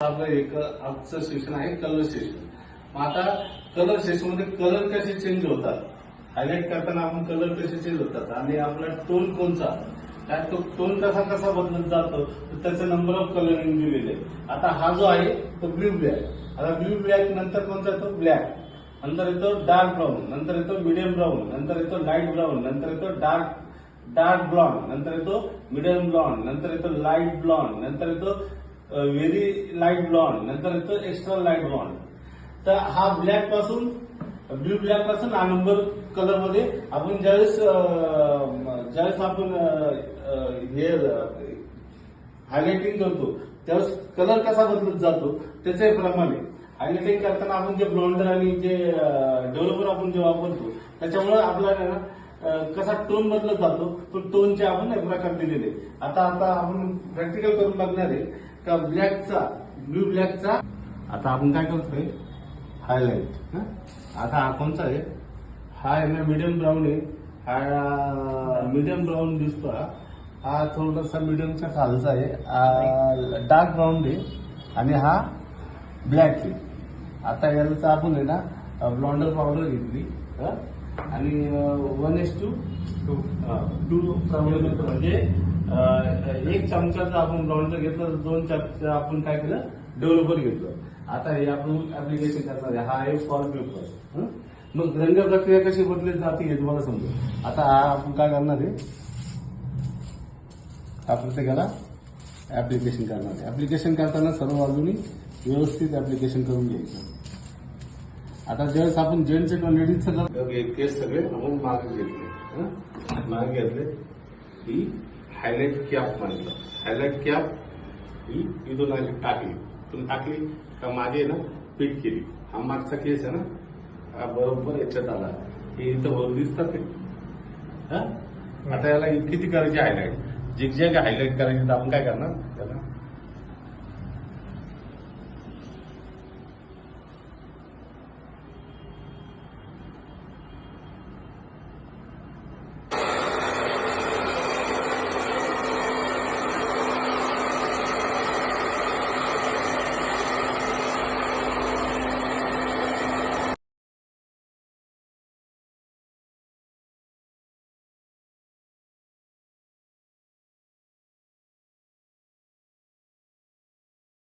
आपलं एक आजचं सेशन आहे कलर सेशन. मग आता कलर सेशन मध्ये कलर कसे चेंज होतात, हायलाइट करताना आपण कलर कसे चेंज होतात आणि आपला टोन कोणचा, त्यात तो टोन कसा कसा बदलत जातो तर त्याचा नंबर ऑफ कलरिंग दिलेले. आता हा जो आहे तो ब्ल्यू ब्लॅक. आता ब्ल्यू ब्लॅक नंतर कोणता येतो ब्लॅक, नंतर येतो डार्क ब्राऊन, नंतर येतो मिडियम ब्राऊन, नंतर येतो लाईट ब्राऊन, नंतर येतो डार्क ब्लॉन्ड, नंतर येतो मिडियम ब्लॉन्ड, नंतर येतो लाईट ब्लॉन्ड, नंतर येतो व्हेरी लाईट ब्लॉन्ड, नंतर येतो एक्स्ट्रा लाईट ब्लॉन्ड. तर हा ब्लॅक पासून ब्ल्यू ब्लॅक पासून हा नंबर कलर मध्ये आपण ज्यावेळेस आपण हे हायलाइटिंग करतो त्यावेळेस कलर कसा बदलत जातो त्याच्या प्रमाणे हायलाइटिंग करताना आपण जे ब्लॉन्डर आणि जे डेव्हलपर आपण जे वापरतो त्याच्यामुळे आपल्याला कसा टोन बदलत जातो तो टोनचे आपण एक प्रकार दिलेले. आता आपण प्रॅक्टिकल करून बघणार आहे का ब्लॅकचा ब्ल्यू ब्लॅकचा. आता आपण काय करतोय हायलाइट. आता हा कोणचा आहे, हा आहे ना मिडियम ब्राऊन आहे. हा मिडियम ब्राऊन दिसतो, हा थोडासा मिडियमच्या खालचा आहे, डार्क ब्राऊन आहे आणि हा ब्लॅक आहे. आता याला आपण आहे ना ब्लॉन्डर पावडर घेतली आणि 1:2 पावडर म्हणजे एक चमचाचा आपण ब्लॉन्डर घेतलं तर 2 चमचा आपण काय केलं डेव्हलपर घेतलं. आता हे आपण ऍप्लिकेशन करणार आहे. हा आहे फॉर पेपर. मग रंग प्रक्रिया कशी बदलत जाते हे तुम्हाला समजेल. आता हा आपण काय करणार आहे, हा प्रत्येकाला ऍप्लिकेशन करणार आहे. ऍप्लिकेशन करताना सर्व बाजूनी व्यवस्थित ऍप्लिकेशन करून घ्यायचं. आता ज्यावेळेस आपण जेंट्स किंवा लेडीजचं केस सगळे आपण मागे घेतले. मागे घेतले ही हायलाइट कॅप मानलं. हायलाइट कॅप ही इथून टाकली, इथून टाकली का मागे ना पीट केली. हा मागचा केस आहे ना बरोबर याच्यात आला, हे इथं वर दिसतात ते. आता याला किती करायची हायलाइट, जिगजॅग हायलाइट करायची तर आपण काय करणार त्याला